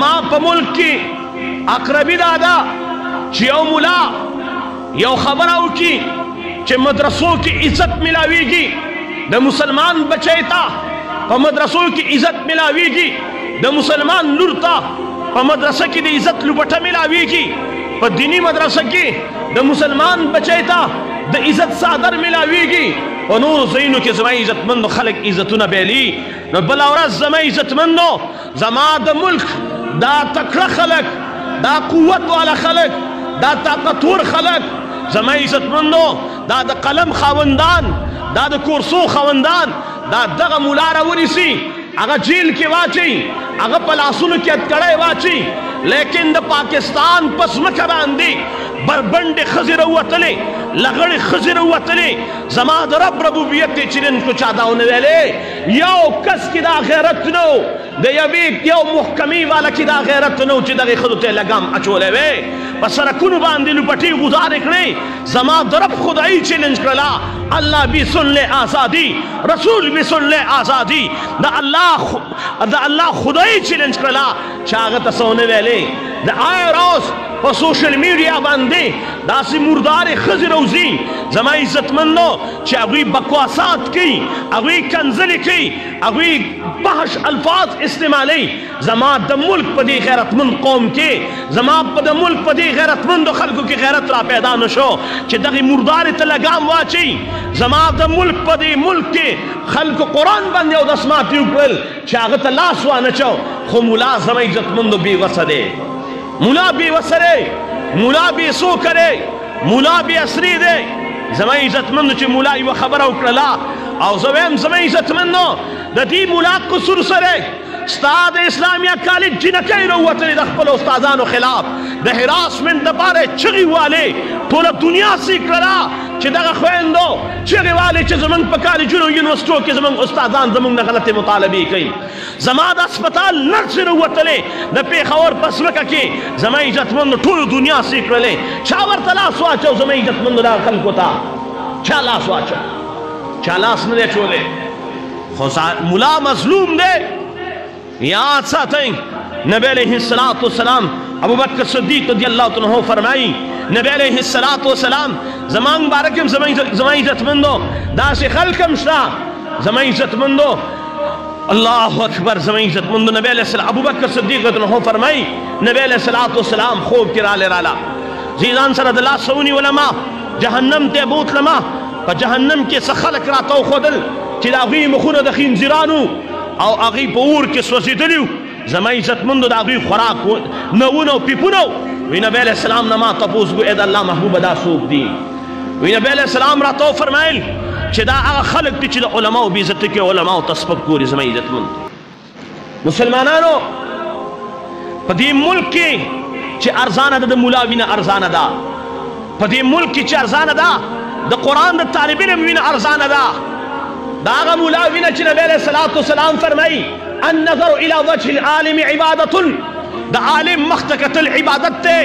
زما په ملک کې اقربي دادا چې یو مولا یو خبره وکړي چې مدرسو کې عزت ملاویږي د مسلمان بچی ته په مدرسو کې عزت ملاویږي د مسلمان لور ته په مدرسه کې د عزت لوبټه ملاویږي په دینی مدرسه کې د مسلمان بچی ته د عزت صادر ملاویږي په نور ځایونو کې زما عزتمندو خلک عزتونه بیلي نو بله ورځ زما عزتمندو زما د ملک دا تکړه خلک دا قوت والا خلک دا طاقتور خلک زما عزتمندو دا د قلم خاوندان دا د کورسو خاوندان دا دغه مولا راونیسي هغه جیل کې واچي هغه په لاسونو کې اتکړی واچي لیکن د پاکستان په ځمکه باندې بربنډې ښځې راووتلې لغړې ښځې راووتلې زما د رب ربوبیت یې چیلنج کو چا دا ونه ویلې یو کس کې دا غیرت نه و د یو محکمې والا کې دا غیرت نه و چې دغې ښځو ته لګام اچولی وی په سړکونو باندې لوپټې غزارې کړې زما د رب خدایي چیلنج کړله اللہ بھی سن لے آزادی رسول بھی سن لے آزادی دا اللہ خدای چیلنج کرلا چاگت سونے ویلے دا آئے روز پا سوشل میڈیا باندے دا سی مردار خزی روزی زمان عزت مندو چی اگوی بکواسات کی اگوی کنزلی کی اگوی بحش الفاظ استعمالی زمان دا ملک پا دی غیرت مند قوم کی زمان پا دا ملک پا دی غیرت مند خلقو کی غیرت را پیدا نشو چی دغی مردار تلگام واچی زما د ملک په دې ملک کې خلکو قرآن باندې او دسمات یو کړل چې هغه ته لاس وانه چو خو ملا زما عزتمندو بې وسه دی ملا بې وسه دی ملا بې سوکه دی ملا بې اصري دی زما عزتمندو چې ملا یوه خبره وکړله او زه وایم زما عزتمندو د دې ملا قصور سره ستا د اسلامیه کالج جینکۍ راووتلې د خپلو استادانو خلاف د هراسمنټ دپاره چغې والې ټوله دنیا سې کړله چې دغه خویندو چغې والې چې زموږ په کالجونو یونیورسټو کې زموږ استادان زموږ نه غلطې مطالبې کوي زما د اسپتال نرسې راووتلې د پېښور په ځمکه کې زما عزتمندو ټولو دنیا سې کړلې چا ورته لاس واچو زما عزتمندو دغه خلکو ته چا لاس واچو چا لاس نه دی اچولی خو ملا مظلوم دی یاد ساتئ نبی علیہ السلام ابو بکر صدیق رضی اللہ عنہ فرمائی نبی علیہ السلام زمان مبارکم زمان عزتمندو دا سے خلقم شتا زمان عزتمندو اللہ اکبر زمان عزتمندو نبی علیہ السلام ابو بکر صدیق رضی اللہ عنہ فرمائی نبی علیہ السلام خوب کی رالے رالا زیدان سرد اللہ سونی علماء جہنم تے بوت لما پا جہنم کے سخلق راتو خودل چی دا غی مخون دا خینزیرانو او اغی پا اور کے سوزیدلیو زمان عزتمندو دا اغی خوراک نوونو پیپونو وی نبی علیہ السلام نما تپوس گو اید اللہ محبوب دا سوک دی وی نبی علیہ السلام را تو فرمائل چی دا اغا خلق تی چی دا علماء بیزت کے علماء تسپک کوری زمان عزتمندو مسلمانانو پا دی ملک کی چی ارزانہ دا ملاوین ارزانہ دا پا دی ملک کی چی ارزانہ دا دا قرآن دا طالب علم وین ارزانہ دا دا آغا ملاوین چی نبی علیہ السلام فرمائی النظر الى وجه العالم عبادت دا عالم مختکت العبادت تے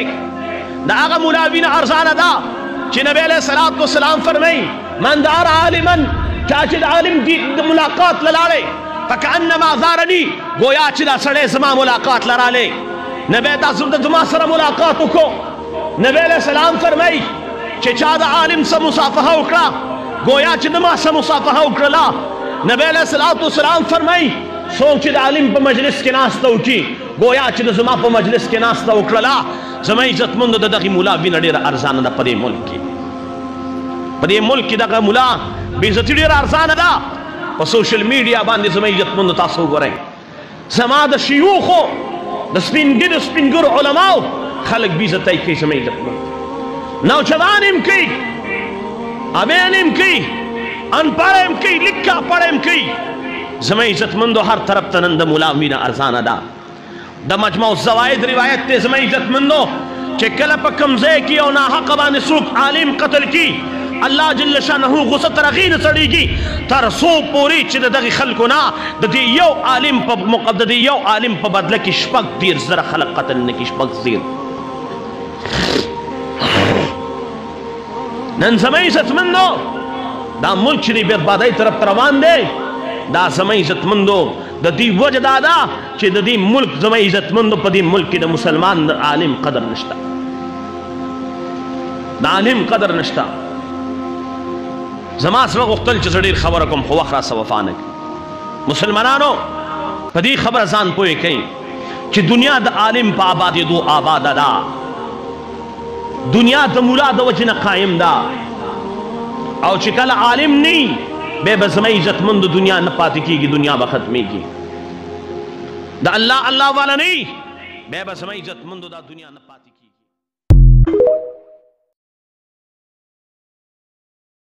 دا آغا ملاوین ارزانہ دا چی نبی علیہ السلام فرمائی من دار عالما چاچی دا عالم دی ملاقات للالے فکانما زارنی گویا چی دا سڑے زما ملاقات لرالے نبی دا زما سر ملاقاتو کو نبی علیہ السلام فرمائی چی چا دا عالم سا مصافحہ اکڑا گویا چی دما سا مصافحہ اکڑلا نبی علیہ السلام فرمائی سوک چی دا عالم پا مجلس کے ناستا اکی گویا چی دا زما پا مجلس کے ناستا اکڑلا زما عزت مند دا دغی مولا بین دیر ارزان دا پدے ملک کی پدے ملک کی دغی مولا بیزتی دیر ارزان دا پا سوشل میڈیا باندے زما عزت مند تاسو گو رہے زما دا شیوخو دا سپنگر علماء خلق بیزتی کی زما عزت مند نوجوانیم کی ابینیم کی ان پڑھیم کی لکھا پڑھیم کی زما عزت مندو ہر طرف تنند ملاوین ارزانہ دا دا مجموع زوائد روایت تے زما عزت مندو چے کلپ کمزے کی او ناحق بان سوک عالم قتل کی اللہ جل شانہ غصت رغین سڑی کی تر سو پوری چی دا دغی خلقنا دا دی یو عالم پا مقدد یو عالم پا بدل کی شپک دیر زر خلق قتل نکی شپک زیر نن زما عزت مندو دا ملک چی بربادائی طرف روان دے دا زما عزت مندو د دې وجه دا ده چې د دې ملک زما عزتمندو په دې ملک کې د مسلمان د عالم قدر نشته، د عالم قدر نشته. زما سره غوښتل چې زه ډېر خبره کوم خو وخت راسه وفا نه کوي. مسلمانانو په دې خبره ځان پوه کړئ چې دنیا د عالم په آبادېدو آباده ده، دنیا د مولا د وجې نه قایم ده، او چې کله عالم نه بیا به زما عزتمند دنیا نه پاتې کېږي، دنیا به ختمېږي. د الله الله والا نه بیا به زما عزتمند دا دنیا نه پاتې کېږي.